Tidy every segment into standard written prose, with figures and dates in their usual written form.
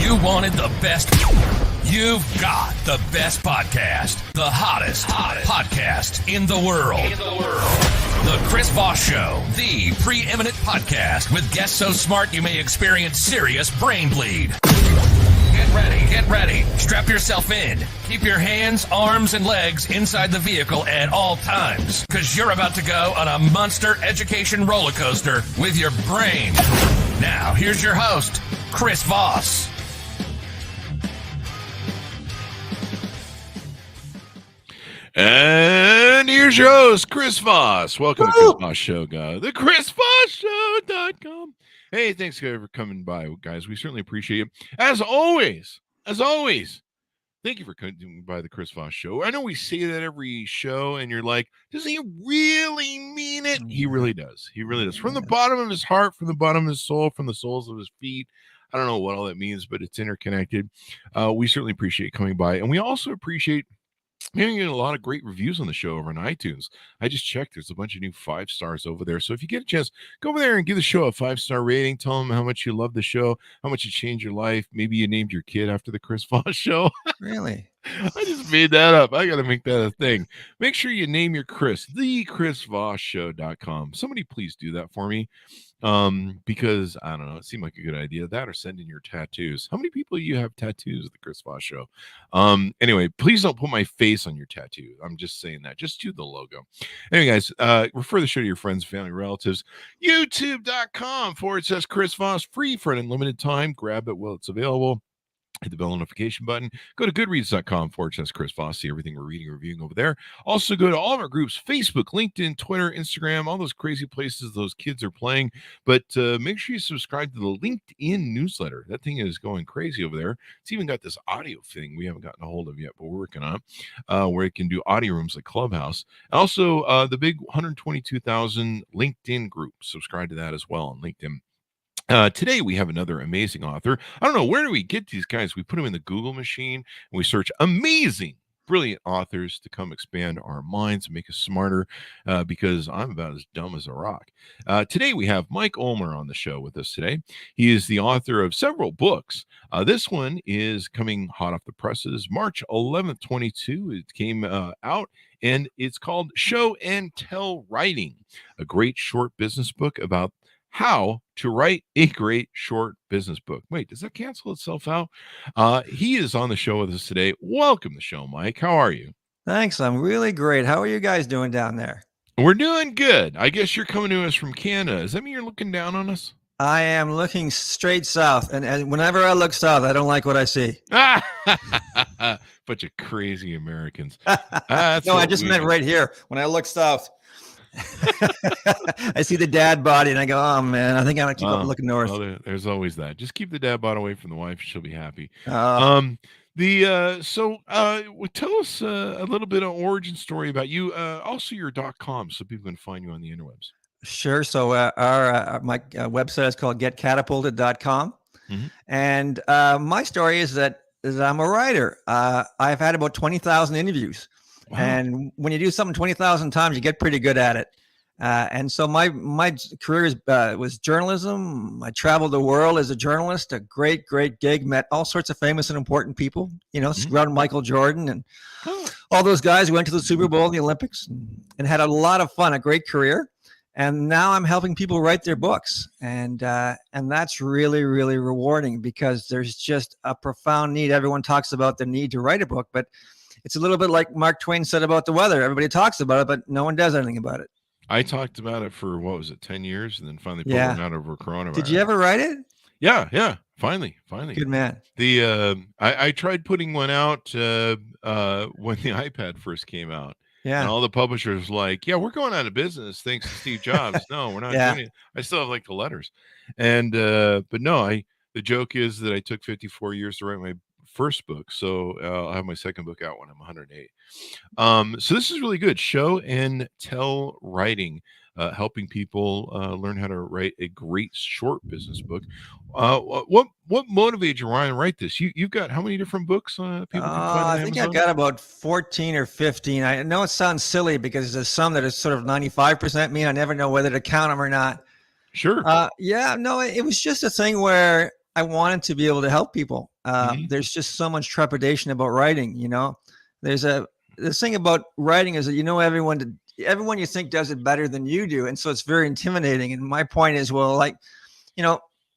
You wanted the best. You've got the best podcast. The hottest podcast in the world. The Chris Voss Show, the preeminent podcast with guests so smart you may experience serious brain bleed. Get ready. Strap yourself in. Keep your hands, arms, and legs inside the vehicle at all times, because you're about to go on a monster education roller coaster with your brain. Now, here's your host, Chris Voss. And here's your host, Chris Voss. Welcome to Chris Voss Show, guys. The ChrisVossShow.com. Hey, thanks for coming by, guys. We certainly appreciate it. As always, thank you for coming by the Chris Voss Show. I know we say that every show, and you're like, does he really mean it? He really does. He really does. From the bottom of his heart, from the bottom of his soul, from the soles of his feet. I don't know what all that means, but it's interconnected. We certainly appreciate coming by. And we also appreciate getting a lot of great reviews on the show over on iTunes. I just checked. There's a bunch of new 5 stars over there. So if you get a chance, go over there and give the show a 5-star rating. Tell them how much you love the show, how much it changed your life. Maybe you named your kid after the Chris Voss Show. Really? I just made that up. I got to make that a thing. Make sure you name your Chris, the ChrisVossShow.com. Somebody please do that for me. Because I don't know, it seemed like a good idea. That or send in your tattoos. How many people you have tattoos at the Chris Voss Show? Anyway, please don't put my face on your tattoo. I'm just saying that. Just do the logo. Anyway, guys, refer the show to your friends, family, relatives. YouTube.com/Chris Voss, free for an unlimited time. Grab it while it's available. Hit the bell notification button. Go to goodreads.com/Chris Voss. See everything we're reading and reviewing over there. Also, go to all of our groups: Facebook, LinkedIn, Twitter, Instagram, all those crazy places those kids are playing. But make sure you subscribe to the LinkedIn newsletter. That thing is going crazy over there. It's even got this audio thing we haven't gotten a hold of yet, but we're working on it, where it can do audio rooms like Clubhouse. Also, the big 122,000 LinkedIn group. Subscribe to that as well on LinkedIn. Today we have another amazing author. I don't know, where do we get these guys? We put them in the Google machine and we search amazing, brilliant authors to come expand our minds and make us smarter, because I'm about as dumb as a rock. Today we have Mike Ulmer on the show with us today. He is the author of several books. This one is coming hot off the presses, March 11th, 22. It came out, and it's called Show and Tell Writing, a great short business book about how to write a great short business book. Wait, does that cancel itself out? He is on the show with us today. Welcome to the show, Mike. How are you? Thanks. I'm really great. How are you guys doing down there? We're doing good. I guess you're coming to us from Canada. Does that mean you're looking down on us? I am looking straight south, and whenever I look south, I don't like what I see. Bunch of crazy Americans. No, I just meant right here. When I look south, I see the dad body and I go, oh man, I think I'm gonna keep up looking north. Well, there's always that. Just keep the dad bod away from the wife; she'll be happy. Tell us a little bit of origin story about you. Also, your .com, so people can find you on the interwebs. Sure. So my website is called getcatapulted.com, and my story is that I'm a writer. I've had about 20,000 interviews. Wow. And when you do something 20,000 times, you get pretty good at it. And so my career was journalism. I traveled the world as a journalist, a great gig, met all sorts of famous and important people, around Michael Jordan and all those guys who went to the Super Bowl and the Olympics and had a lot of fun, a great career. And now I'm helping people write their books. And that's really, really rewarding, because there's just a profound need. Everyone talks about the need to write a book, but it's a little bit like Mark Twain said about the weather. Everybody talks about it, but no one does anything about it. I talked about it for, 10 years, and then finally put it out over coronavirus. Did you ever write it? Yeah. Finally. Good man. I tried putting one out when the iPad first came out. Yeah. And all the publishers like, yeah, we're going out of business thanks to Steve Jobs. No, we're not doing it. I still have like the letters. And but no, the joke is that I took 54 years to write my first book, so I'll have my second book out when I'm 108. So this is really good. Show and Tell Writing, helping people learn how to write a great short business book. What motivated you, Ryan, to write this? You've got how many different books? People can find on I think Amazon? I've got about 14 or 15. I know it sounds silly because there's some that is sort of 95% me. I never know whether to count them or not. Sure. No, it was just a thing where I wanted to be able to help people. Mhm. There's just so much trepidation about writing. The thing about writing is that everyone you think does it better than you do, and so it's very intimidating. And my point is, well, like,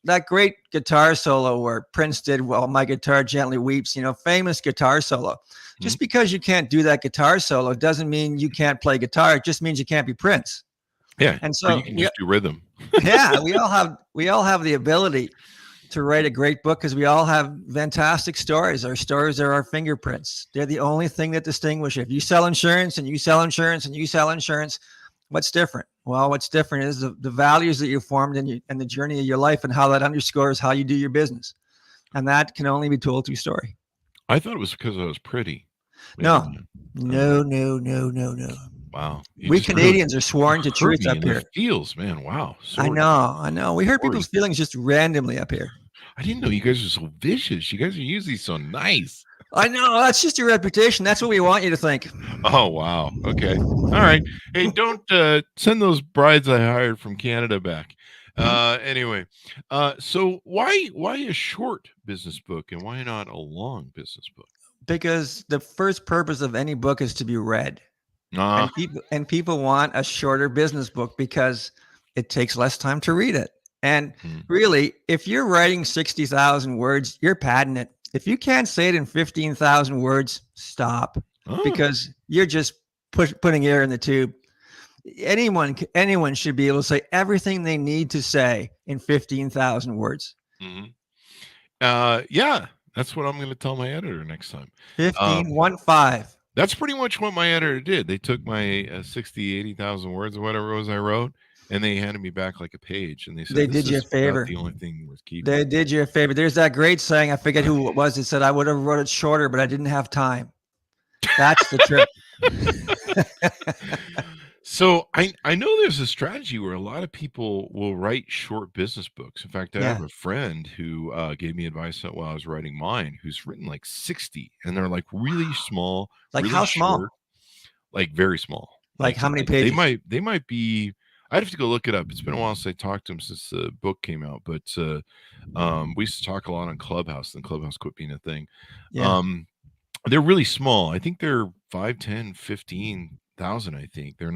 that great guitar solo where Prince did, "Well, my guitar gently weeps," famous guitar solo. Just because you can't do that guitar solo doesn't mean you can't play guitar. It just means you can't be Prince. Yeah. And Or so you can just do rhythm. yeah, we all have the ability to write a great book because we all have fantastic stories. Our stories are our fingerprints. They're the only thing that distinguish. If you sell insurance and you sell insurance and you sell insurance, what's different? Well, what's different is the values that you formed and the journey of your life and how that underscores how you do your business. And that can only be told through story. I thought it was because I was pretty. No. No. Wow. We Canadians are sworn to truth up here. Feels, man. Wow. I know. We hurt people's feelings just randomly up here. I didn't know you guys are so vicious. You guys are usually so nice. I know. That's just your reputation. That's what we want you to think. Oh, wow. Okay. All right. Hey, don't send those brides I hired from Canada back. Anyway, so why a short business book and why not a long business book? Because the first purpose of any book is to be read. And people want a shorter business book because it takes less time to read it. And really, if you're writing 60,000 words, you're padding it. If you can't say it in 15,000 words, stop, because you're just putting air in the tube. Anyone should be able to say everything they need to say in 15,000 words. Yeah, that's what I'm going to tell my editor next time. 15. That's pretty much what my editor did. They took my 60, 80,000 words or whatever it was I wrote, and they handed me back like a page, and they said, they did you a favor. The only thing worth keeping. They did you a favor. There's that great saying. I forget who it was. It said, "I would have wrote it shorter, but I didn't have time." That's the trick. So I know there's a strategy where a lot of people will write short business books. In fact, I have a friend who gave me advice while I was writing mine, who's written like 60, and they're like really small. Like really how short, small? Like very small. Like how many pages? They might be. I'd have to go look it up. It's been a while since I talked to him since the book came out, but we used to talk a lot on Clubhouse, and Clubhouse quit being a thing. Yeah. They're really small. I think they're 5, 10, 15,000. I think they're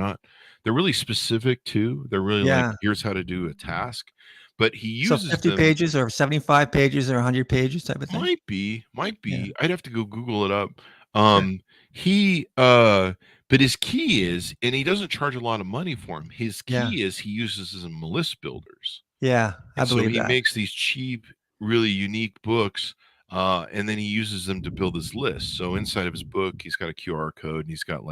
really specific too. They're really like, here's how to do a task. But he uses 50 pages or 75 pages or 100 pages type of thing. Might be. Yeah. I'd have to go Google it up. But his key is, and he doesn't charge a lot of money for him. His key is he uses them list builders. Yeah, I believe so he makes these cheap, really unique books, and then he uses them to build his list. So inside of his book, he's got a QR code, and he's got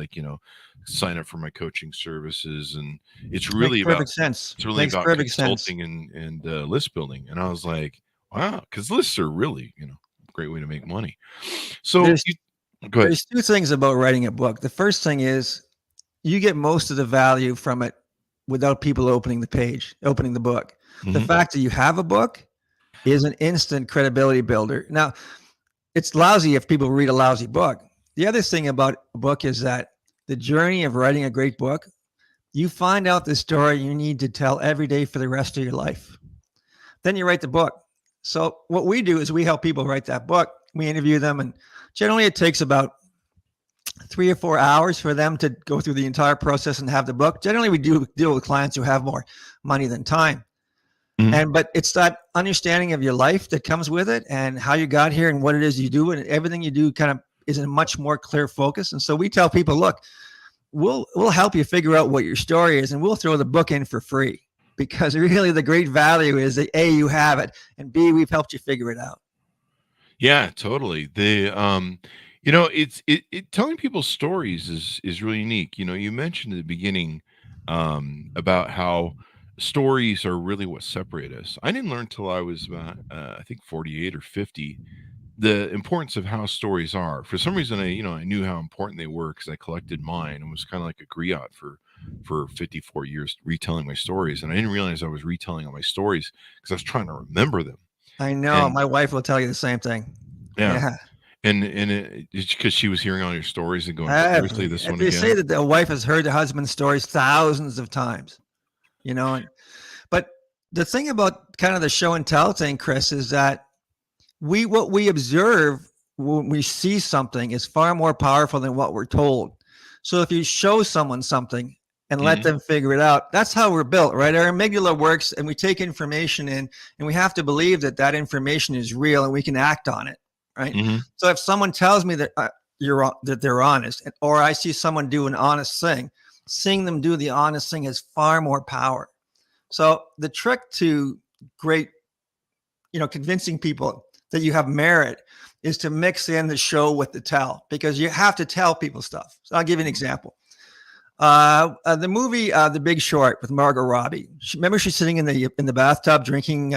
sign up for my coaching services, and it's really about perfect sense. It's really about consulting and list building. And I was like, wow, because lists are really a great way to make money. So go ahead. There's two things about writing a book. The first thing is you get most of the value from it without people opening the book. The fact that you have a book is an instant credibility builder. Now, it's lousy if people read a lousy book. The other thing about a book is that the journey of writing a great book, you find out the story you need to tell every day for the rest of your life. Then you write the book. So what we do is we help people write that book. We interview them, and generally it takes about 3 or 4 hours for them to go through the entire process and have the book. Generally, we do deal with clients who have more money than time. But it's that understanding of your life that comes with it and how you got here and what it is you do, and everything you do kind of is in a much more clear focus. And so we tell people, look, we'll help you figure out what your story is, and we'll throw the book in for free, because really the great value is that A, you have it, and B, we've helped you figure it out. Yeah, totally. It's telling people stories is really unique. You mentioned at the beginning about how stories are really what separate us. I didn't learn till I was about I think 48 or 50 the importance of how stories are. For some reason, I knew how important they were because I collected mine and was kind of like a griot for 54 years retelling my stories, and I didn't realize I was retelling all my stories because I was trying to remember them. I know. My wife will tell you the same thing. Yeah. And it's because she was hearing all your stories and going, seriously, this one again? They say that the wife has heard the husband's stories thousands of times, but the thing about kind of the show and tell thing, Chris, is that what we observe when we see something is far more powerful than what we're told. So if you show someone something and let them figure it out, that's how we're built, right? Our amygdala works, and we take information in, and we have to believe that that information is real and we can act on it, right? So if someone tells me that that they're honest, or I see someone do an honest thing, seeing them do the honest thing has far more power. So the trick to great, convincing people that you have merit is to mix in the show with the tell, because you have to tell people stuff. So I'll give you an example. The movie The Big Short with Margot Robbie. Remember, she's sitting in the bathtub drinking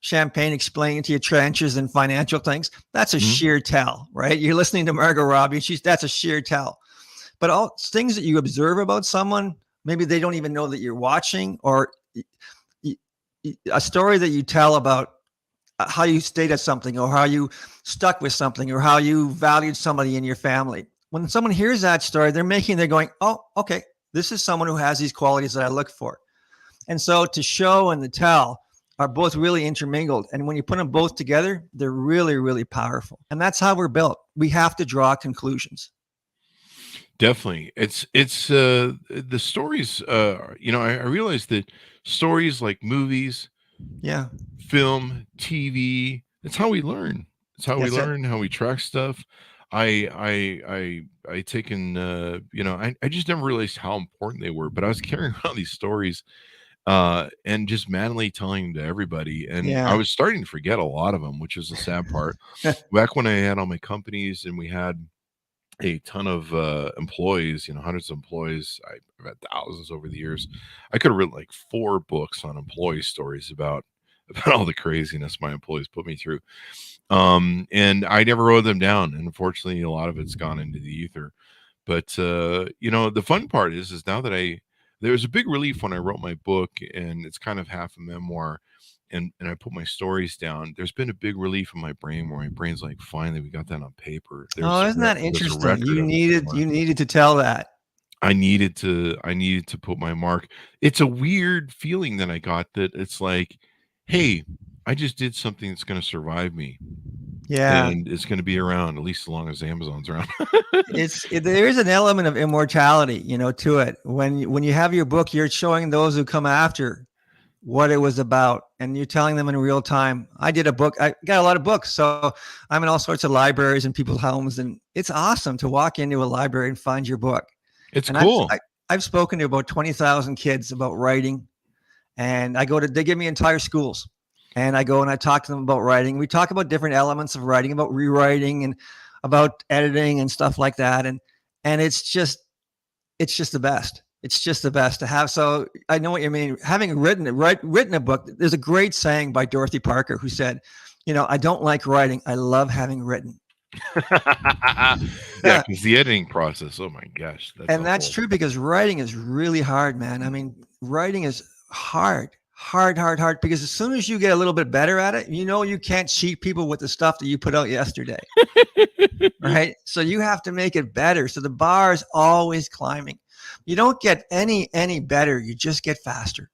champagne, explaining to you trenches and financial things. That's a sheer tell, right? You're listening to Margot Robbie. That's a sheer tell. But all things that you observe about someone, maybe they don't even know that you're watching, or a story that you tell about how you stayed at something, or how you stuck with something, or how you valued somebody in your family. When someone hears that story, they're going, oh, okay, this is someone who has these qualities that I look for. And so to show and the tell are both really intermingled. And when you put them both together, they're really, really powerful. And that's how we're built. We have to draw conclusions. Definitely. It's the stories, I realize that stories like movies, film, TV, that's how we learn. It's how we learn, how we track stuff. I taken, I just never realized how important they were, but I was carrying around these stories, and just madly telling them to everybody. And I was starting to forget a lot of them, which is the sad part. Back when I had all my companies and we had a ton of employees, hundreds of employees, I've had thousands over the years. I could have written like 4 books on employee stories about all the craziness my employees put me through. And I never wrote them down. And unfortunately, a lot of it's gone into the ether. But, the fun part is now that there was a big relief when I wrote my book, and it's kind of half a memoir, and I put my stories down. There's been a big relief in my brain where my brain's like, finally, we got that on paper. Isn't that interesting? You needed to tell that. I needed to put my mark. It's a weird feeling that I got, that it's like, hey, I just did something that's going to survive me. Yeah. And it's going to be around at least as long as Amazon's around. There is an element of immortality, to it. When you have your book, you're showing those who come after what it was about, and you're telling them in real time. I did a book. I got a lot of books, so I'm in all sorts of libraries and people's homes, and it's awesome to walk into a library and find your book. It's cool. I've spoken to about 20,000 kids about writing, and they give me entire schools. And I go and I talk to them about writing. We talk about different elements of writing, about rewriting and about editing and stuff like that. And it's just the best. It's just the best to have. So I know what you mean. Having written a book, there's a great saying by Dorothy Parker who said, I don't like writing. I love having written. Yeah, because the editing process, oh my gosh. That's true, because writing is really hard, man. I mean, writing is hard, because as soon as you get a little bit better at it, you can't cheat people with the stuff that you put out yesterday. Right? So you have to make it better. So the bar is always climbing. You don't get any better. You just get faster.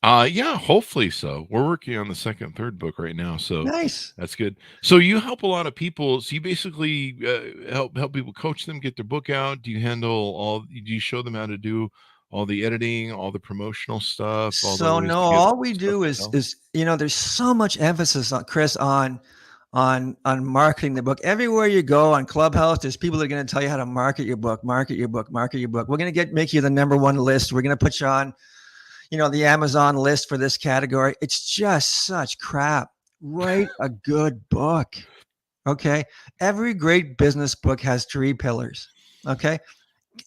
Yeah, hopefully so. We're working on the second, third book right now. So nice. That's good. So you help a lot of people. So you basically help people, coach them, get their book out. Do you show them how to do all the editing, all the promotional stuff? All we do is there's so much emphasis on Chris on marketing the book. Everywhere you go on Clubhouse, there's people that are going to tell you how to market your book. We're going to make you the #1 list. We're going to put you on, the Amazon list for this category. It's just such crap. Write a good book. Okay. Every great business book has 3 pillars. Okay.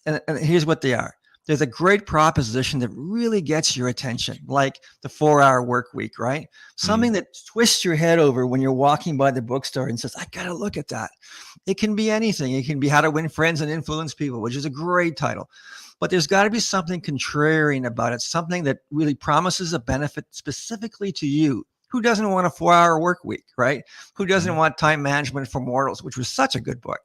And here's what they are. There's a great proposition that really gets your attention, like the 4-hour work week, right? Something that twists your head over when you're walking by the bookstore and says, I got to look at that. It can be anything. It can be How to Win Friends and Influence People, which is a great title. But there's got to be something contrarian about it, something that really promises a benefit specifically to you. Who doesn't want a 4-hour work week, right? Who doesn't want Time Management for Mortals, which was such a good book?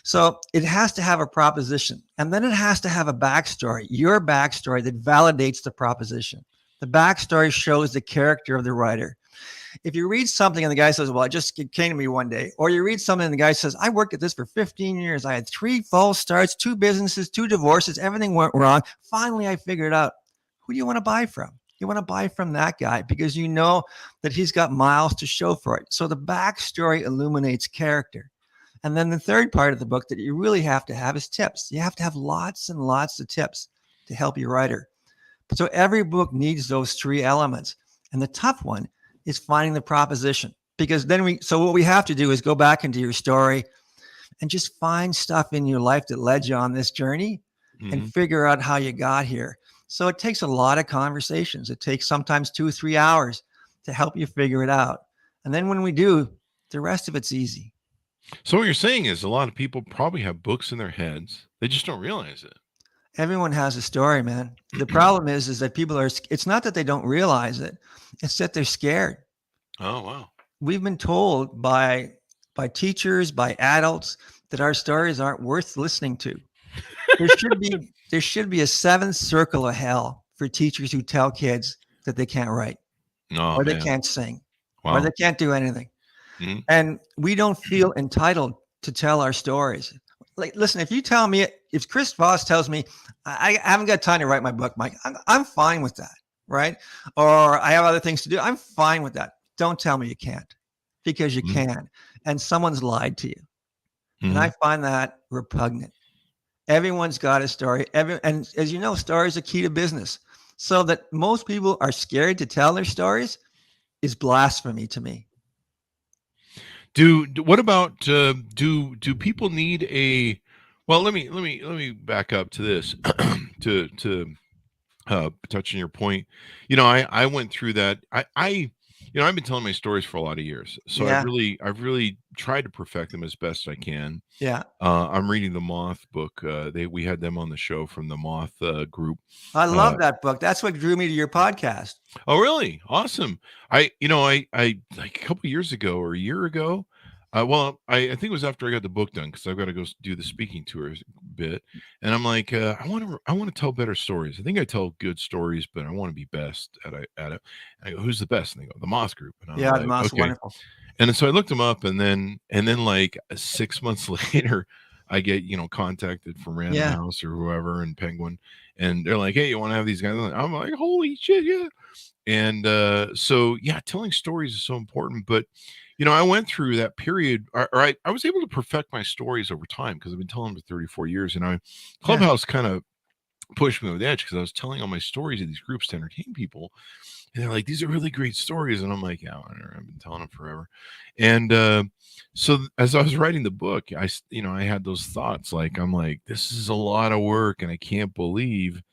So it has to have a proposition, and then it has to have a backstory, your backstory that validates the proposition. The backstory shows the character of the writer. If you read something and the guy says, well, it came to me one day, or you read something and the guy says, I worked at this for 15 years. I had 3 false starts, 2 businesses, 2 divorces. Everything went wrong. Finally, I figured out, who do you want to buy from? You want to buy from that guy because you know that he's got miles to show for it. So the backstory illuminates character. And then the third part of the book that you really have to have is tips. You have to have lots and lots of tips to help your writer. So every book needs those 3 elements. And the tough one is finding the proposition, because so what we have to do is go back into your story and just find stuff in your life that led you on this journey and figure out how you got here. So it takes a lot of conversations. It takes sometimes 2 or 3 hours to help you figure it out. And then when we do, the rest of it's easy. So what you're saying is a lot of people probably have books in their heads. They just don't realize it. Everyone has a story, man. The problem is that people it's not that they don't realize it. It's that they're scared. Oh, wow. We've been told by teachers, by adults, that our stories aren't worth listening to. There should be a 7th circle of hell for teachers who tell kids that they can't write, or they can't sing, or they can't do anything. And we don't feel entitled to tell our stories. Like, listen, if Chris Voss tells me I haven't got time to write my book, Mike, I'm fine with that, right? Or I have other things to do. I'm fine with that. Don't tell me you can't, because you can. And someone's lied to you. And I find that repugnant. Everyone's got a story. And as you know, stories are key to business. So that most people are scared to tell their stories is blasphemy to me. What about do people need a? Well, let me back up to this to touch on your point. I went through that. I've been telling my stories for a lot of years, so I've really tried to perfect them as best I can. Yeah. I'm reading the Moth book. We had them on the show from the Moth group. I love that book. That's what drew me to your podcast. Oh, really? Awesome. I like a couple years ago or a year ago. I think it was after I got the book done, because I've got to go do the speaking tour a bit, and I'm like, I want to tell better stories. I think I tell good stories, but I want to be best at it. And I go, who's the best? And they go, the Moth Group. And I'm like, the Moth's wonderful. And so I looked them up, and then like 6 months later, I get contacted from Random House or whoever and Penguin, and they're like, hey, you want to have these guys? I'm like, holy shit, yeah. And telling stories is so important, but. I went through that period, I was able to perfect my stories over time, because I've been telling them for 34 years. And Clubhouse kind of pushed me over the edge, because I was telling all my stories to these groups to entertain people. And they're like, these are really great stories. And I'm like, yeah, I've been telling them forever. And so as I was writing the book, I had those thoughts. Like, I'm like, this is a lot of work, and I can't believe,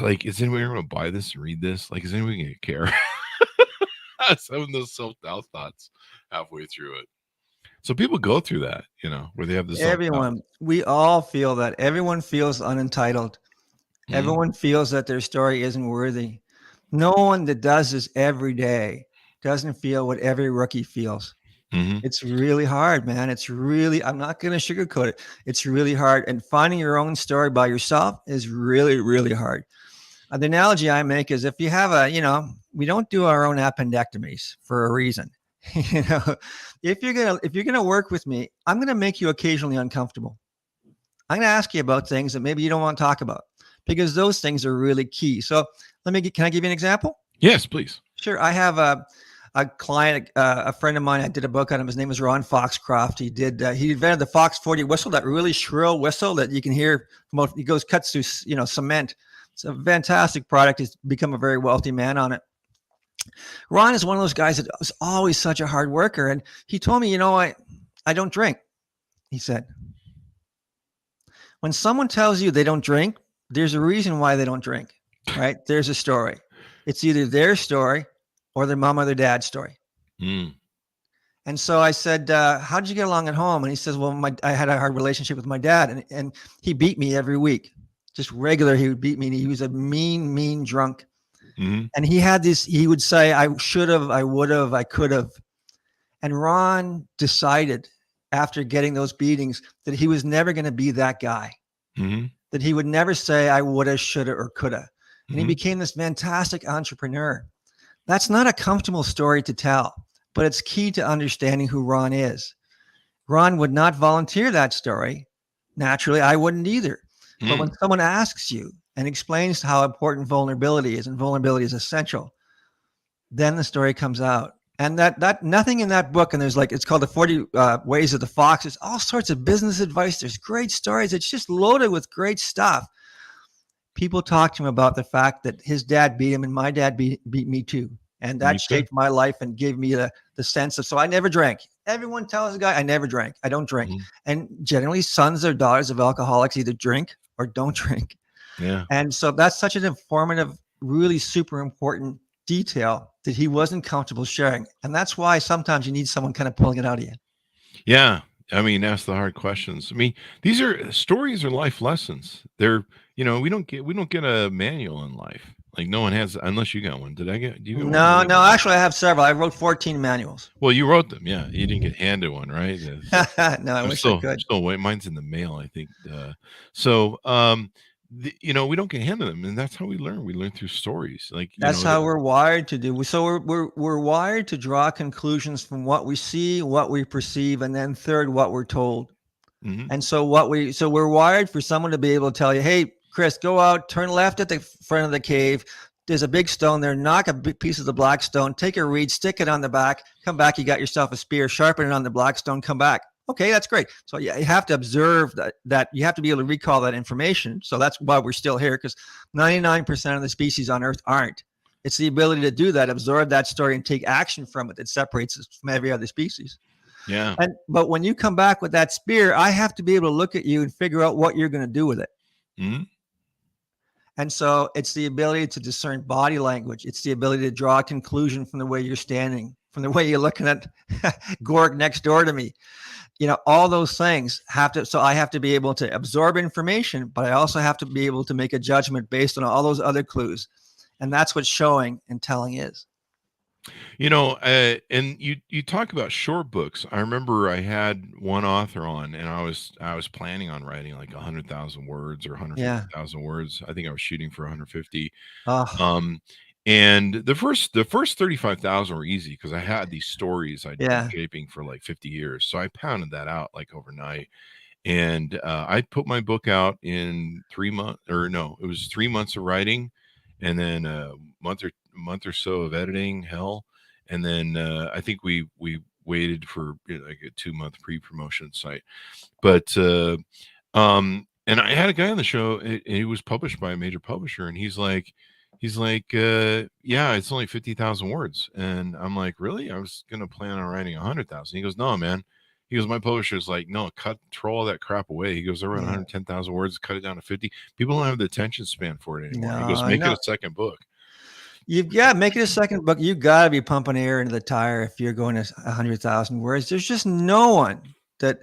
like, is anybody going to buy this and read this? Like, is anybody going to care? Some of those self-doubt thoughts halfway through it. So people go through that, where they have this. We all feel that. Everyone feels unentitled. Everyone feels that their story isn't worthy. No one that does this every day doesn't feel what every rookie feels. It's really hard, man. I'm not going to sugarcoat it. It's really hard. And finding your own story by yourself is really, really hard. The analogy I make is, if you have we don't do our own appendectomies for a reason. If you're gonna work with me, I'm gonna make you occasionally uncomfortable. I'm gonna ask you about things that maybe you don't want to talk about, because those things are really key. So can I give you an example? Yes, please. Sure. I have a client, a friend of mine. I did a book on him. His name is Ron Foxcroft. He invented the Fox 40 whistle, that really shrill whistle that you can hear. He cuts through cement. It's a fantastic product. He's become a very wealthy man on it. Ron is one of those guys that was always such a hard worker. And he told me, I don't drink. He said, when someone tells you they don't drink, there's a reason why they don't drink, right? There's a story. It's either their story or their mom or their dad's story. And so I said, how did you get along at home? And he says, well, I had a hard relationship with my dad, and he beat me every week. Just regular, he would beat me. And he was a mean drunk. And he would say, I should have, I would have, I could have. And Ron decided, after getting those beatings, that he was never going to be that guy. That he would never say, I would have, should have, or could have. and he became this fantastic entrepreneur. That's not a comfortable story to tell, but it's key to understanding who Ron is. Ron would not volunteer that story. Naturally, I wouldn't either. But when someone asks you and explains how important vulnerability is, and vulnerability is essential, then the story comes out. And that nothing in that book, and there's like, it's called the 40 Ways of the Fox. There's all sorts of business advice. There's great stories. It's just loaded with great stuff. People talk to him about the fact that his dad beat him and my dad beat me too. And that shaped my life and gave me the sense of, so I never drank. Everyone tells a guy, I never drank. I don't drink. And generally sons or daughters of alcoholics either drink or don't drink. Yeah. And so that's such an informative, really super important detail that he wasn't comfortable sharing. And that's why sometimes you need someone kind of pulling it out of you. Yeah. I mean, ask the hard questions. I mean, these are stories or life lessons. They're, we don't get a manual in life. Like no one has, unless you got one. Do you get one? No, actually I have several. I wrote 14 manuals. Well, you wrote them. Yeah. You didn't get handed one, right? No, I wish I could. Still wait. Mine's in the mail, I think. We don't get handed them, and that's how we learn. We learn through stories. Like that's how we're wired to do. So we're wired to draw conclusions from what we see, what we perceive, and then third, what we're told. And so we're wired for someone to be able to tell you, hey, Chris, go out, turn left at the front of the cave. There's a big stone there. Knock a big piece of the black stone, take a reed, stick it on the back, come back. You got yourself a spear, sharpen it on the black stone, come back. Okay, that's great. So you have to observe that you have to be able to recall that information. So that's why we're still here, because 99% of the species on Earth aren't. It's the ability to do that, absorb that story and take action from it that separates us from every other species. Yeah. But when you come back with that spear, I have to be able to look at you and figure out what you're going to do with it. And so it's the ability to discern body language. It's the ability to draw a conclusion from the way you're standing, from the way you're looking at Gorg next door to me. All those things so I have to be able to absorb information, but I also have to be able to make a judgment based on all those other clues. And that's what showing and telling is. And you talk about short books. I remember I had one author on, and I was planning on writing like 100,000 words or 150,000 words. I think I was shooting for 150. And the first 35,000 were easy because I had these stories I'd been shaping for like 50 years. So I pounded that out like overnight. And I put my book out in 3 months, or no, it was 3 months of writing, and then a month or so of editing, and then I think we waited for like a 2-month pre-promotion site. But and I had a guy on the show, and he was published by a major publisher, and he's like, yeah, it's only 50,000 words. And I'm like, really? I was gonna plan on writing 100,000. He goes, no, man. He goes, my publisher's like, no, throw all that crap away. He goes, I wrote 110,000 words, cut it down to 50. People don't have the attention span for it anymore. He goes, make it a second book. Make it a second book. You got to be pumping air into the tire if you're going to 100,000 words. There's just no one that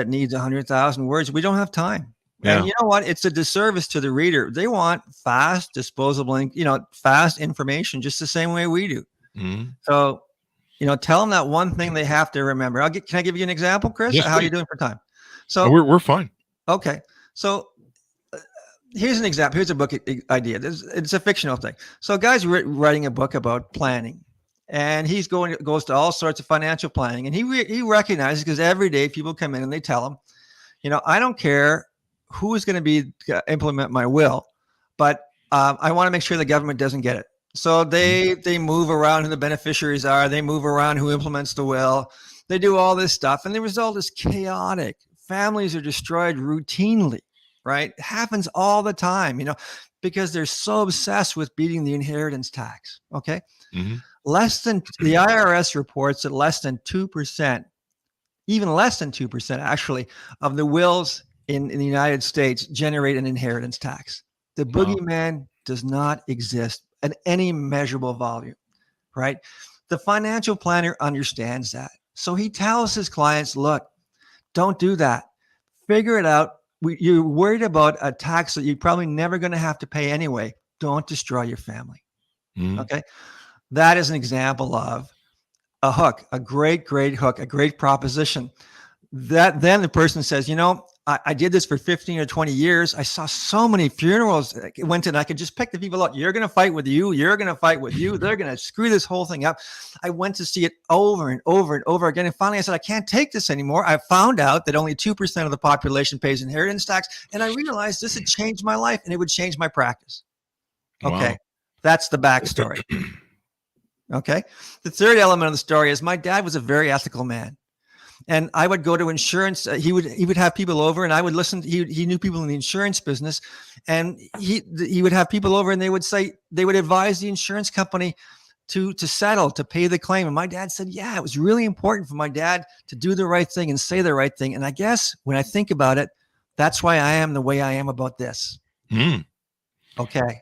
needs 100,000 words. We don't have time. Yeah. And you know what? It's a disservice to the reader. They want fast, disposable, fast information just the same way we do. So, tell them that one thing they have to remember. Can I give you an example, Chris? Yes, How are you doing for time? So we're fine. Okay. So here's an example. Here's a book idea. It's a fictional thing. So a guy's writing a book about planning, and he goes to all sorts of financial planning, and he recognizes, because every day people come in and they tell him, I don't care who is going to implement my will, but I want to make sure the government doesn't get it. So they move around who the beneficiaries are. They move around who implements the will. They do all this stuff, and the result is chaotic. Families are destroyed routinely, right? It happens all the time, because they're so obsessed with beating the inheritance tax. Okay. The IRS reports that less than 2%, even less than 2% actually, of the wills in the United States generate an inheritance tax. The boogeyman does not exist at any measurable volume, right? The financial planner understands that. So he tells his clients, look, don't do that. Figure it out. You're worried about a tax that you're probably never going to have to pay anyway. Don't destroy your family. Okay. That is an example of a hook, a great hook, a great proposition. That then the person says, I did this for 15 or 20 years. I saw so many funerals. It went in, I could just pick the people out. You're going to fight with you. You're going to fight with you. They're going to screw this whole thing up. I went to see it over and over and over again. And finally I said, I can't take this anymore. I found out that only 2% of the population pays inheritance tax. And I realized this had changed my life and it would change my practice. Okay. Wow. That's the backstory. Okay. The third element of the story is my dad was a very ethical man. And I would go to insurance. He would have people over, and I would listen. He knew people in the insurance business, and he would have people over, and they would advise the insurance company to settle, to pay the claim. And my dad said, yeah, it was really important for my dad to do the right thing and say the right thing. And I guess when I think about it, that's why I am the way I am about this. Okay,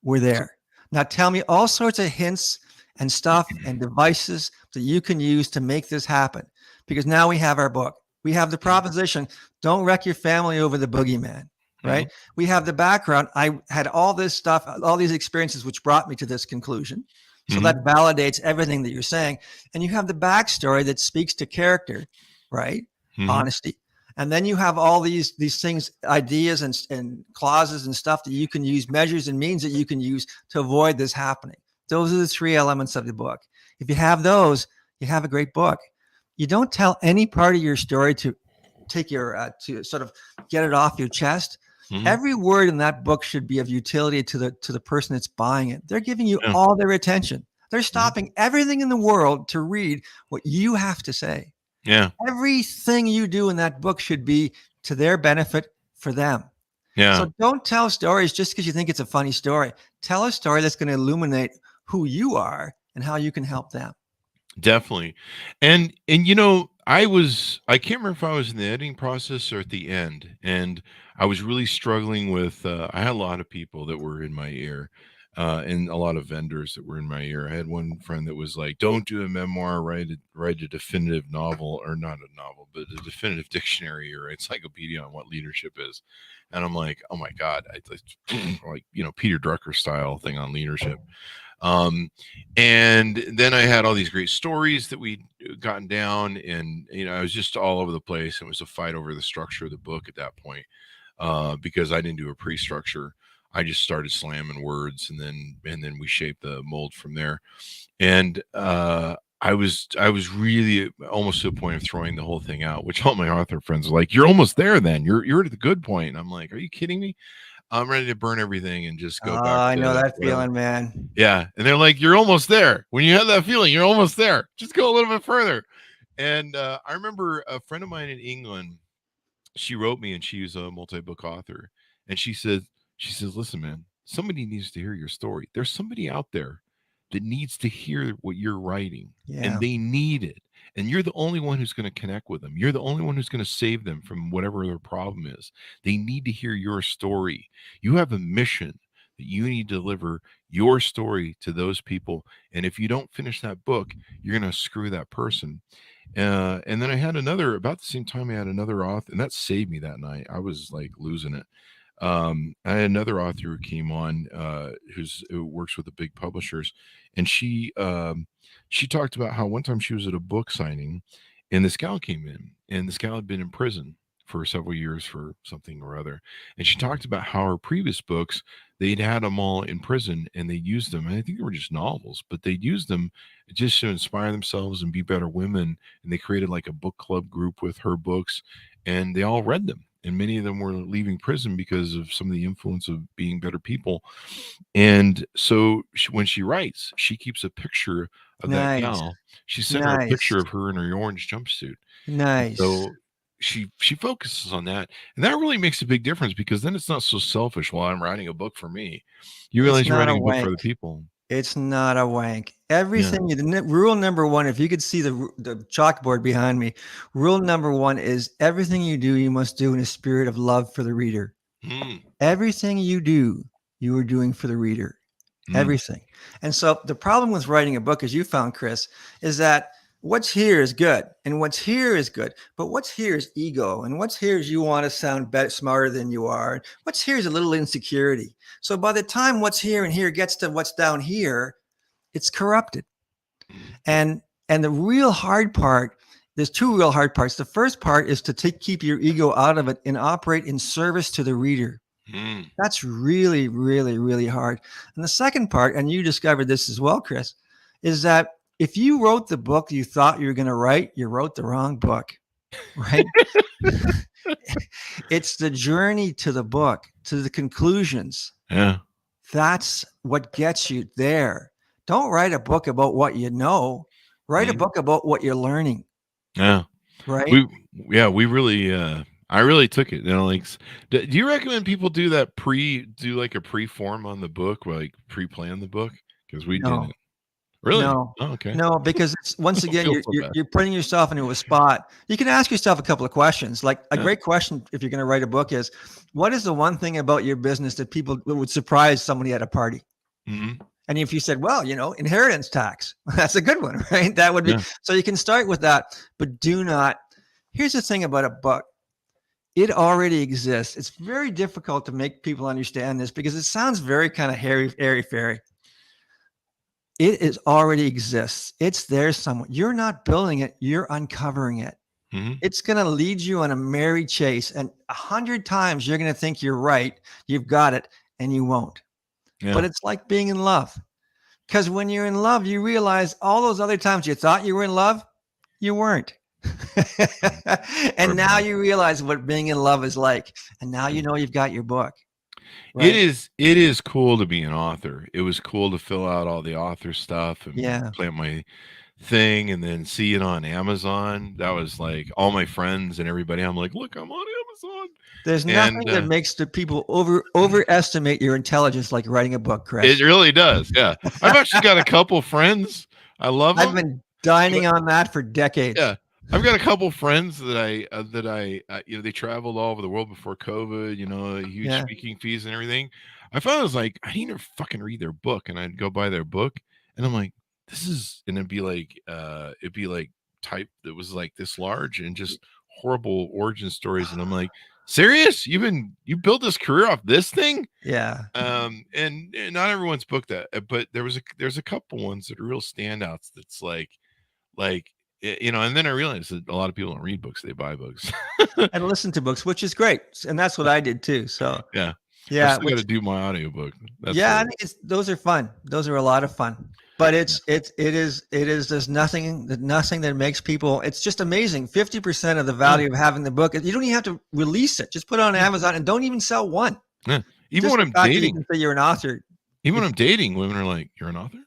we're there. Now tell me all sorts of hints and stuff and devices that you can use to make this happen. Because now we have our book. We have the proposition, don't wreck your family over the boogeyman, right? Mm-hmm. We have the background. I had all this stuff, all these experiences, which brought me to this conclusion. So that validates everything that you're saying. And you have the backstory that speaks to character, right? Honesty. And then you have all these things, ideas and clauses and stuff that you can use, measures and means that you can use to avoid this happening. Those are the three elements of the book. If you have those, you have a great book. You don't tell any part of your story to take your to sort of get it off your chest. Every word in that book should be of utility to the person that's buying it. They're giving you all their attention. They're stopping everything in the world to read what you have to say. Yeah. Everything you do in that book should be to their benefit for them. Yeah. So don't tell stories just because you think it's a funny story. Tell a story that's going to illuminate who you are and how you can help them. Definitely. And you know, I can't remember if I was in the editing process or at the end, and I was really struggling with, I had a lot of people that were in my ear, and a lot of vendors that were in my ear. I had one friend that was like, don't do a memoir, write a definitive novel, or not a novel, but a definitive dictionary or encyclopedia on what leadership is. And I'm like, oh my God, like, you know, Peter Drucker style thing on leadership. And then I had all these great stories that we'd gotten down, and, you know, I was just all over the place. It was a fight over the structure of the book at that point, because I didn't do a pre-structure. I just started slamming words, and then we shaped the mold from there. And, I was really almost to the point of throwing the whole thing out, which all my author friends are like, you're almost there then. You're at the good point. And I'm like, are you kidding me? I'm ready to burn everything and just go back. I know that feeling, man. Yeah. And they're like, you're almost there. When you have that feeling, you're almost there. Just go a little bit further. And I remember a friend of mine in England, she wrote me, and she was a multi-book author. And she says, listen, man, somebody needs to hear your story. There's somebody out there that needs to hear what you're writing, and they need it. And you're the only one who's going to connect with them. You're the only one who's going to save them from whatever their problem is. They need to hear your story. You have a mission that you need to deliver your story to those people. And if you don't finish that book, you're going to screw that person. And then I had about the same time, I had another author, and that saved me that night. I was like losing it. I had another author who came on, who works with the big publishers, and she talked about how one time she was at a book signing, and this gal came in, and this gal had been in prison for several years for something or other. And she talked about how her previous books, they'd had them all in prison, and they used them. And I think they were just novels, but they'd used them just to inspire themselves and be better women. And they created like a book club group with her books, and they all read them. And many of them were leaving prison because of some of the influence of being better people. And so when she writes, she keeps a picture of that gal. She sent her a picture of her in her orange jumpsuit. Nice. So she focuses on that. And that really makes a big difference, because then it's not so selfish. Well, I'm writing a book for me. You realize you're writing a book for the people. It's not a wank. Everything, rule number one, if you could see the chalkboard behind me, rule number one is everything you do, you must do in a spirit of love for the reader. Everything you do, you are doing for the reader. Everything. And so the problem with writing a book, as you found, Chris, is that what's here is good, and what's here is good, but what's here is ego, and what's here is you want to sound better, smarter than you are, and what's here is a little insecurity. So by the time what's here and here gets to what's down here, it's corrupted. And the real hard part there's two real hard parts. The first part is to keep your ego out of it and operate in service to the reader. That's really, really, really hard. And the second part, and you discovered this as well, Chris, is that if you wrote the book you thought you were going to write, you wrote the wrong book, right? It's the journey to the book, to the conclusions. Yeah. That's what gets you there. Don't write a book about what you know. Write a book about what you're learning. Yeah. Right. We really, I really took it. Like, do you recommend people do like a pre-form on the book, like pre-plan the book? Because we didn't. Really? No. Oh, okay. No, because it's, once again, you're putting yourself into a spot. You can ask yourself a couple of questions. Like a great question, if you're going to write a book, is what is the one thing about your business that people would surprise somebody at a party? Mm-hmm. And if you said, well, inheritance tax, that's a good one, right? That would be, so you can start with that, but do not. Here's the thing about a book. It already exists. It's very difficult to make people understand this because it sounds very kind of airy-fairy. It already exists. It's there somewhere. You're not building it. You're uncovering it. Mm-hmm. It's going to lead you on a merry chase. And 100 times you're going to think you're right. You've got it. And you won't. Yeah. But it's like being in love. Because when you're in love, you realize all those other times you thought you were in love, you weren't. And now you realize what being in love is like. And now you know you've got your book. Right? It is cool to be an author. It was cool to fill out all the author stuff and plant my thing and then see it on Amazon. That was like all my friends and everybody. I'm like, look, I'm on Amazon. There's nothing that makes the people overestimate your intelligence like writing a book, Chris. It really does. Yeah. I've actually got a couple friends. I love them. I've been dining on that for decades. Yeah. I've got a couple friends that I they traveled all over the world before COVID, huge speaking fees and everything. I found I was like, I need to fucking read their book, and I'd go buy their book, and I'm like, and it'd be like type that was like this large and just horrible origin stories, and I'm like, serious? You built this career off this thing? Yeah. And not everyone's booked that, but there's a couple ones that are real standouts. That's like. And then I realized that a lot of people don't read books; they buy books and listen to books, which is great. And that's what I did too. So yeah. I still got to do my audiobook. I think those are fun. Those are a lot of fun. But it is. There's nothing that makes people. It's just amazing. 50% of the value of having the book. You don't even have to release it. Just put it on Amazon and don't even sell one. Yeah. Even just when I'm dating, you say you're an author. Even when I'm dating, women are like, "You're an author."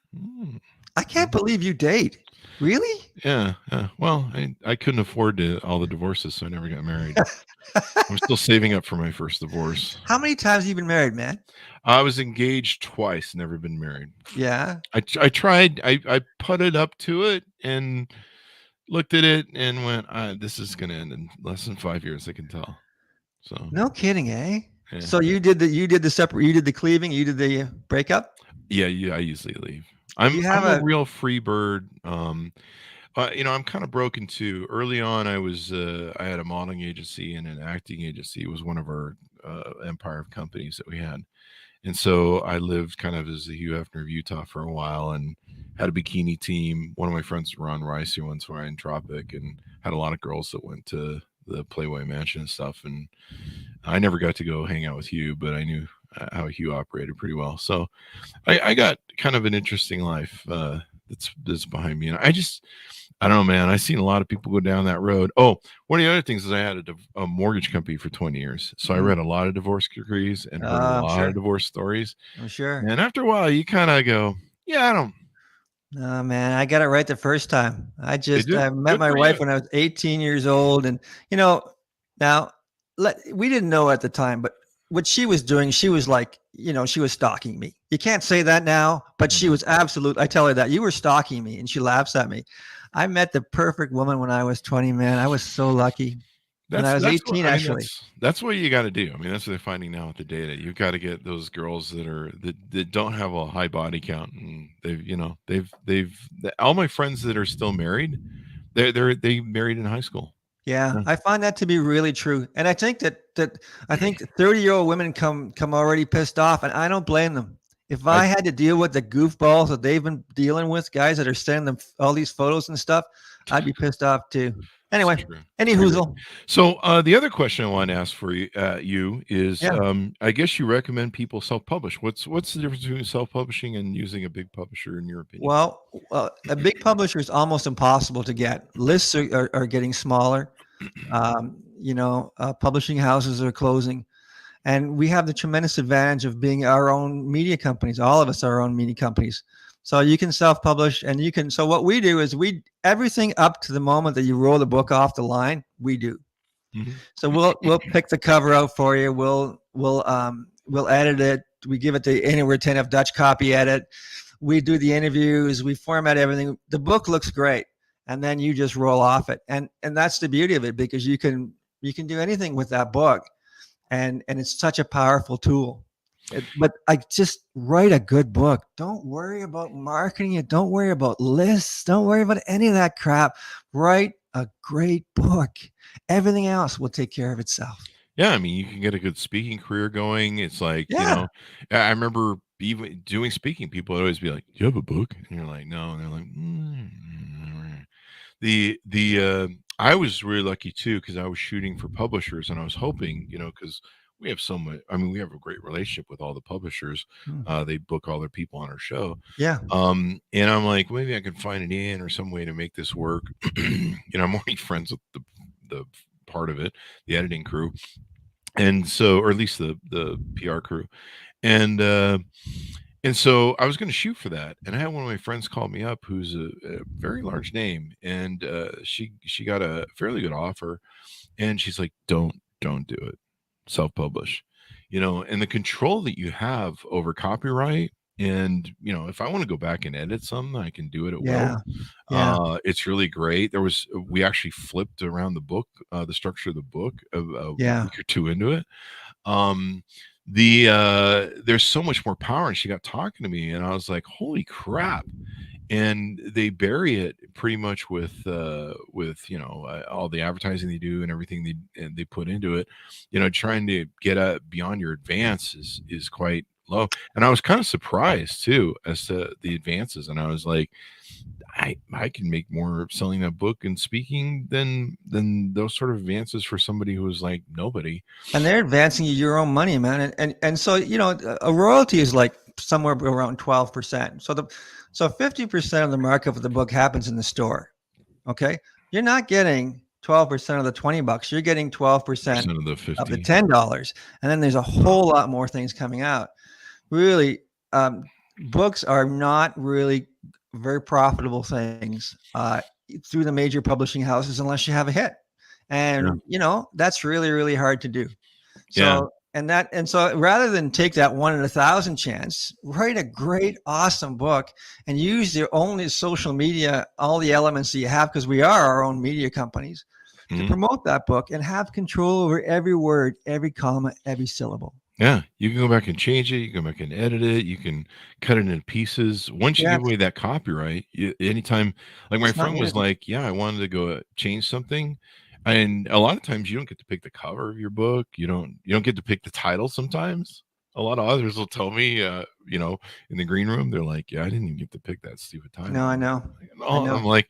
I can't believe you date. Really? Yeah. Well, I couldn't afford all the divorces, so I never got married. I'm still saving up for my first divorce. How many times have you been married, man? I was engaged twice, never been married. Yeah. I tried. I putted up to it and looked at it and went, this is going to end in less than 5 years. I can tell. So no kidding, eh? Yeah. So you did the cleaving, you did the breakup? Yeah. I usually leave. I'm a real free bird. I'm kind of broken too. Early on, I had a modeling agency and an acting agency. It was one of our empire of companies that we had. And so I lived kind of as the Hugh Hefner of Utah for a while and had a bikini team. One of my friends, Ron Rice, who went to Tropic and had a lot of girls that went to the Playboy Mansion and stuff. And I never got to go hang out with Hugh, but I knew how Hugh operated pretty well. So I got kind of an interesting life that's behind me. And I don't know, man. I've seen a lot of people go down that road. Oh, one of the other things is I had a mortgage company for 20 years. So I read a lot of divorce decrees and heard a lot of divorce stories. I'm sure. And after a while, you kind of go, yeah, I don't. No, man, I got it right the first time. I met my wife when I was 18 years old. And, now we didn't know at the time, but what she was doing, she was like, she was stalking me. You can't say that now, but she was I tell her that you were stalking me, and she laughs at me. I met the perfect woman when I was 20, man. I was so lucky. When I was 18, actually. That's what you got to do. I mean, that's what they're finding now with the data. You've got to get those girls that don't have a high body count, and they've all my friends that are still married, they married in high school. Yeah, I find that to be really true. And I think that 30-year-old women come already pissed off, and I don't blame them. If I had to deal with the goofballs that they've been dealing with, guys that are sending them all these photos and stuff, I'd be pissed off too. Anyway, True. any True. hoozle. So the other question I want to ask for you is, Yeah. I guess you recommend people self-publish. What's the difference between self-publishing and using a big publisher, in your opinion? Well, a big publisher is almost impossible to get. Lists are getting smaller. Publishing houses are closing. And we have the tremendous advantage of being our own media companies. All of us are our own media companies. So you can self-publish, and so what we do is everything up to the moment that you roll the book off the line, we do. Mhm. So we'll pick the cover out for you. We'll edit it. We give it the anywhere 10 of Dutch copy edit. We do the interviews. We format everything. The book looks great, and then you just roll off it. And that's the beauty of it, because you can do anything with that book. And it's such a powerful tool. But I just write a good book. Don't worry about marketing it. Don't worry about lists. Don't worry about any of that crap. Write a great book. Everything else will take care of itself. Yeah, I mean, you can get a good speaking career going. It's like, Yeah. I remember even doing speaking, people would always be like, "Do you have a book?" And you're like, "No." And they're like, I was really lucky too, because I was shooting for publishers, and I was hoping, because we have so much. I mean, we have a great relationship with all the publishers. They book all their people on our show. Yeah. And I'm like, maybe I can find it in or some way to make this work. I'm already friends with the part of it, the editing crew, and so, or at least the PR crew, and so I was going to shoot for that, and I had one of my friends call me up, who's a very large name, and she got a fairly good offer, and she's like, "Don't do it, self-publish," and the control that you have over copyright, and if I want to go back and edit something, I can do it at Yeah. will. Yeah. It's really great. We actually flipped around the book, the structure of the book, a Yeah. week or two into it. There's so much more power, and she got talking to me, and I was like, holy crap. And they bury it pretty much with all the advertising they do and everything they put into it. Trying to get beyond your advance is quite low, and I was kind of surprised too as to the advances, and I was like, I can make more selling that book and speaking than those sort of advances for somebody who was like nobody. And they're advancing you your own money, man. And so, a royalty is like somewhere around 12%. So 50% of the markup of the book happens in the store. Okay. You're not getting 12% of the $20. You're getting 12% of the 50. of the $10. And then there's a whole lot more things coming out. Really, books are not really very profitable things through the major publishing houses unless you have a hit. And that's really, really hard to do. So so rather than take that 1 in 1,000 chance, write a great, awesome book and use your only social media, all the elements that you have, because we are our own media companies, to promote that book and have control over every word, every comma, every syllable. Yeah, you can go back and change it. You can go back and edit it. You can cut it into pieces. Once you give away that copyright, anytime, like my friend was like, yeah, I wanted to go change something. And a lot of times you don't get to pick the cover of your book. You don't get to pick the title sometimes. A lot of others will tell me, in the green room, they're like, yeah, I didn't even get to pick that stupid title. No, I know. I'm like,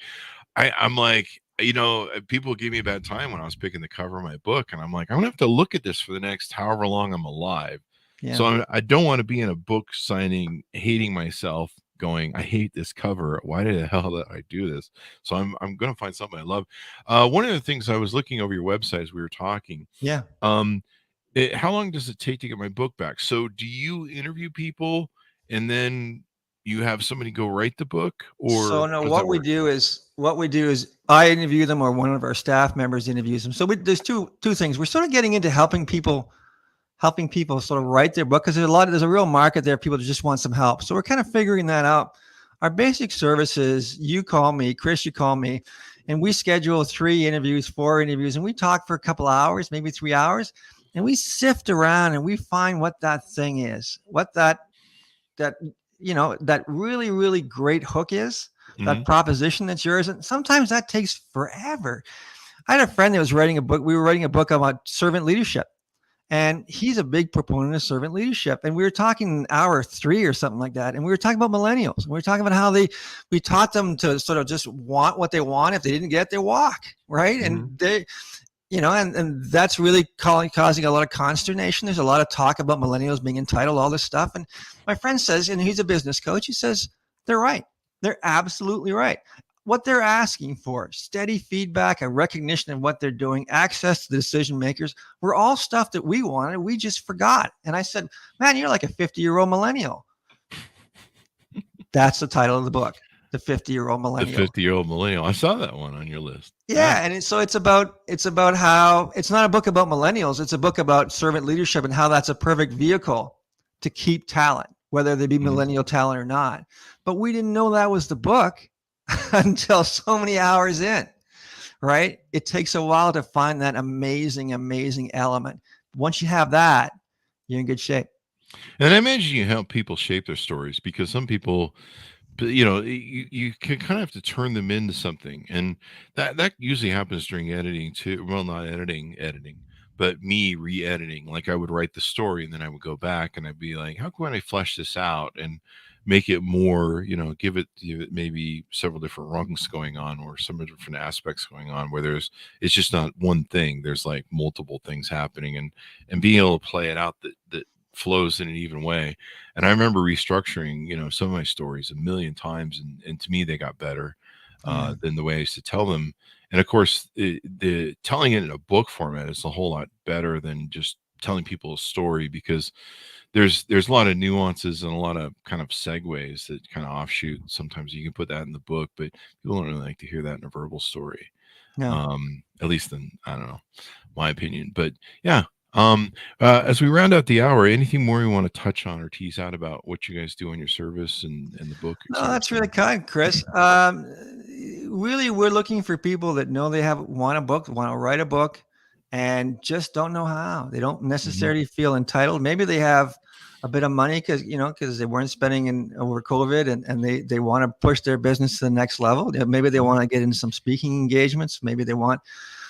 people gave me a bad time when I was picking the cover of my book, and I'm like, I'm gonna have to look at this for the next however long I'm alive. Yeah. So I don't want to be in a book signing hating myself, going, I hate this cover. Why the hell did I do this? So I'm gonna find something I love. One of the things, I was looking over your website as we were talking. Yeah. How long does it take to get my book back? So do you interview people and then you have somebody go write the book, or so no? What we do is I interview them, or one of our staff members interviews them. So there's two things. We're sort of getting into helping people sort of write their book, because there's a real market there. People that just want some help. So we're kind of figuring that out. Our basic service is, you call me, Chris, you call me, and we schedule 3 interviews, 4 interviews, and we talk for a couple of hours, maybe 3 hours, and we sift around and we find what that thing is, what that really, really great hook is, that proposition that's yours. And sometimes that takes forever. I had a friend that was writing a book. We were writing a book about servant leadership. And he's a big proponent of servant leadership. And we were talking hour 3 or something like that. And we were talking about millennials. We were talking about how we taught them to sort of just want what they want. If they didn't get it, they walk, right? And they, and that's really causing a lot of consternation. There's a lot of talk about millennials being entitled, all this stuff. And my friend says, and he's a business coach, he says, they're right. They're absolutely right. What they're asking for, steady feedback, a recognition of what they're doing, access to the decision makers, were all stuff that we wanted. We just forgot. And I said, man, you're like a 50-year-old millennial. That's the title of the book, The 50-Year-Old Millennial. The 50-Year-Old Millennial. I saw that one on your list. Yeah. And it's about how it's not a book about millennials. It's a book about servant leadership and how that's a perfect vehicle to keep talent, whether they be millennial talent or not. But we didn't know that was the book until so many hours in, right? It takes a while to find that amazing, amazing element. Once you have that, you're in good shape. And I imagine you help people shape their stories, because some people, you can kind of have to turn them into something. And that usually happens during editing too. Well, not editing, but me re-editing. Like I would write the story and then I would go back and I'd be like, how can I flesh this out and make it more, give it maybe several different rungs going on, or some different aspects going on, where it's just not one thing. There's like multiple things happening, and being able to play it out that flows in an even way. And I remember restructuring, some of my stories a million times. And to me, they got better than the way I used to tell them. And of course, the telling it in a book format is a whole lot better than just telling people a story, because there's a lot of nuances and a lot of kind of segues that kind of offshoot. Sometimes you can put that in the book, but people don't really like to hear that in a verbal story. No. At least in, I don't know, my opinion. But yeah, as we round out the hour, anything more you want to touch on or tease out about what you guys do in your service and the book? No, that's really kind, Chris. Really, we're looking for people that know they want to write a book, and just don't know how. They don't necessarily feel entitled. Maybe they have a bit of money because they weren't spending over COVID, and they want to push their business to the next level. Maybe they want to get into some speaking engagements. Maybe they want.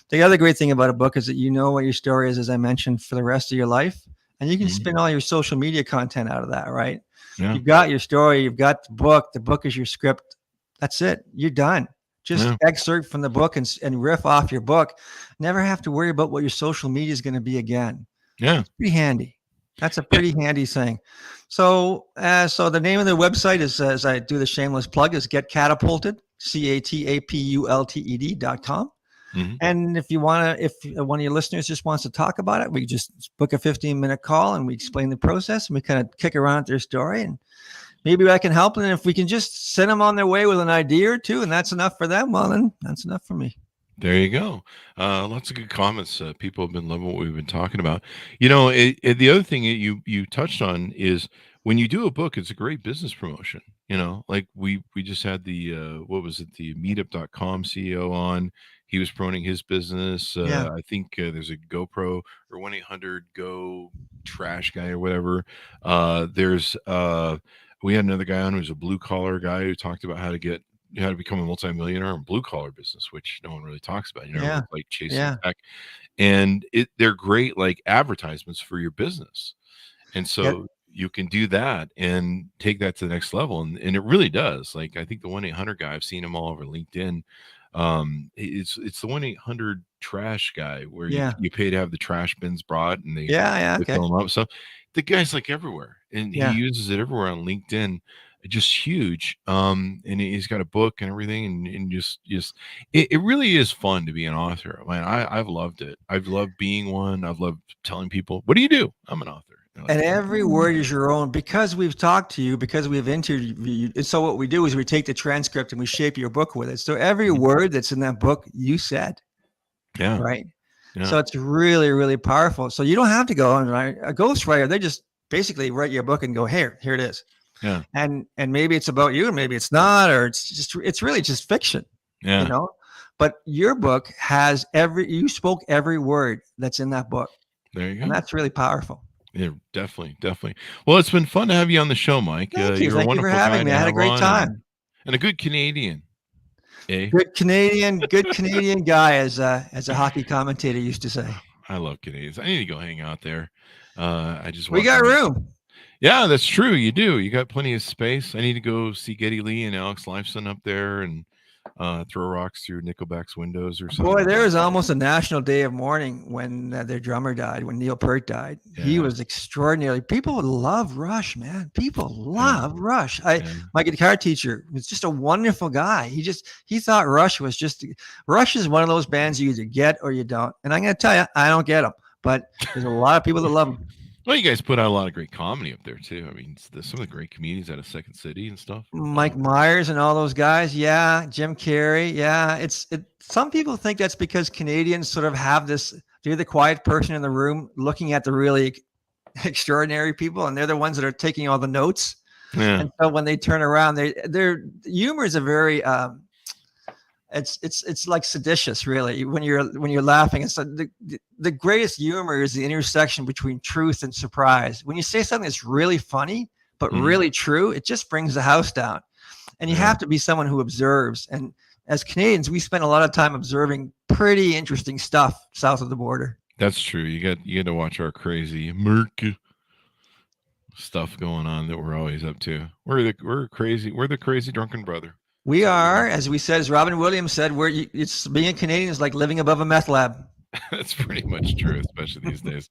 The other great thing about a book is that you know what your story is, as I mentioned, for the rest of your life, and you can spin all your social media content out of that, right? Yeah. You've got your story, you've got the book. The book is your script. That's it. You're done. Just excerpt from the book and riff off your book. Never have to worry about what your social media is going to be again. Yeah. It's pretty handy. That's a pretty handy thing. So the name of the website is, as I do the shameless plug, is Get Catapulted, CATAPULTED.com. And if one of your listeners just wants to talk about it, we just book a 15-minute call and we explain the process and we kind of kick around their story, and maybe I can help. And if we can just send them on their way with an idea or two, and that's enough for them, well, then that's enough for me. There you go. Lots of good comments. People have been loving what we've been talking about. The other thing that you touched on is when you do a book, it's a great business promotion. Like we just had the the meetup.com CEO on. He was promoting his business. I think there's a GoPro or 1-800-GO trash guy or whatever. We had another guy on who's a blue collar guy who talked about how to become a multimillionaire in blue collar business, which no one really talks about. Like chasing tech, and they're great like advertisements for your business. And so you can do that and take that to the next level. And it really does. Like, I think the 1-800 guy, I've seen him all over LinkedIn. It's the 1-800 trash guy where you pay to have the trash bins brought and they fill them up. So the guy's like everywhere, and he uses it everywhere on LinkedIn. Just huge. And he's got a book and everything, and just it really is fun to be an author. Man, I've loved it. I've loved being one. I've loved telling people, what do you do? I'm an author. And every word is your own, because we've talked to you, because we've interviewed you. And so what we do is we take the transcript and we shape your book with it. So every word that's in that book, you said. Yeah. Right. Yeah. So it's really, really powerful. So you don't have to go and write a ghostwriter. They just basically write your book and go, here it is. Yeah. And maybe it's about you, and maybe it's not, or it's really just fiction. Yeah. But your book has you spoke every word that's in that book. There you go. And that's really powerful. Yeah, definitely. Well, it's been fun to have you on the show, Mike. Thank you. Thank you for having me. I had a great time. And a good Canadian. Good Canadian guy, as a hockey commentator used to say. I love Canadians. I need to go hang out there. We got room. Yeah, that's true. You do. You got plenty of space. I need to go see Geddy Lee and Alex Lifeson up there and throw rocks through Nickelback's windows or something. Boy, there was almost a national day of mourning when their drummer died, when Neil Peart died. Yeah. He was extraordinary. People love Rush, man. People love Rush. My guitar teacher was just a wonderful guy. He thought Rush is one of those bands you either get or you don't. And I'm going to tell you, I don't get them, but there's a lot of people that love them. Well, you guys put out a lot of great comedy up there too. I mean, some of the great comedians out of Second City and stuff. Mike Myers and all those guys. Yeah. Jim Carrey. Yeah. Some people think that's because Canadians sort of have this, they're the quiet person in the room looking at the really extraordinary people, and they're the ones that are taking all the notes. Yeah. And so when they turn around, their humor is a very, it's like seditious, really. When you're laughing, it's like the greatest humor is the intersection between truth and surprise. When you say something that's really funny but really true, it just brings the house down. And you have to be someone who observes. And as Canadians, we spend a lot of time observing pretty interesting stuff south of the border. That's true. You got to watch our crazy America stuff going on that we're always up to. We're the crazy drunken brother. We are, as Robin Williams said, it's being a Canadian is like living above a meth lab. That's pretty much true, especially these days.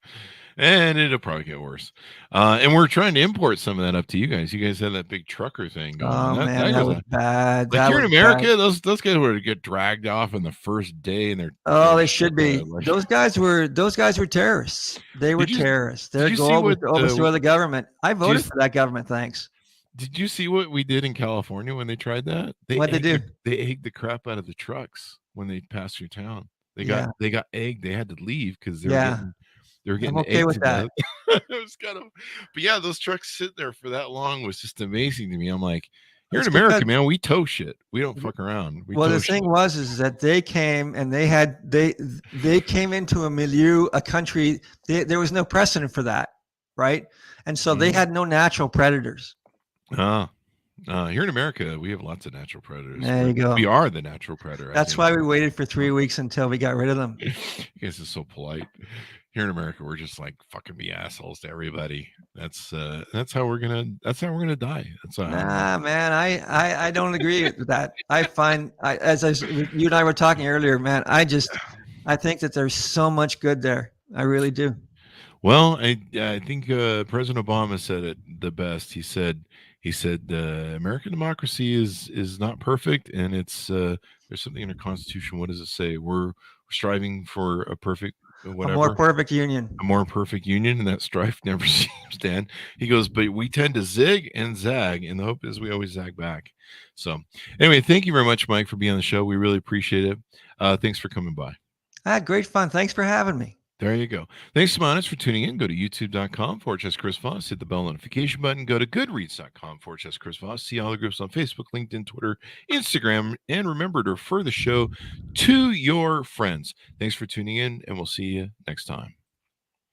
And it'll probably get worse. And we're trying to import some of that up to you guys. You guys had that big trucker thing going on. That was bad. Like here in America, those guys were to get dragged off on the first day, and they should be. Those guys were terrorists. They were terrorists. Their goal was to overthrow the government. I voted for that government. Thanks. Did you see what we did in California when they tried that? What'd they do? They egged the crap out of the trucks when they passed through town. They got egged. They had to leave because they were getting. I'm okay with that. It was kind of, but yeah, those trucks sitting there for that long was just amazing to me. I'm like, here in America, man, we tow shit. We don't fuck around. The thing is that they came and they came into a milieu, a country. There was no precedent for that, right? And so they had no natural predators. Here in America, we have lots of natural predators. There you go. We are the natural predator. That's why we waited for 3 weeks until we got rid of them. You guys are so polite. Here in America, we're just like fucking be assholes to everybody. That's how we're gonna die. Man, I don't agree with that. I find you and I were talking earlier, man. I think that there's so much good there. I really do. Well, I think President Obama said it the best. He said American democracy is not perfect, and it's there's something in our Constitution. What does it say? We're striving for a more perfect union, and that strife never seems to end. He goes, but we tend to zig and zag, and the hope is we always zag back. So anyway, thank you very much, Mike, for being on the show. We really appreciate it. Thanks for coming by. I had great fun. Thanks for having me. There you go. Thanks, Simonis, for tuning in. Go to youtube.com/Chris Voss. Hit the bell notification button. Go to goodreads.com/Chris Voss. See all the groups on Facebook, LinkedIn, Twitter, Instagram. And remember to refer the show to your friends. Thanks for tuning in, and we'll see you next time.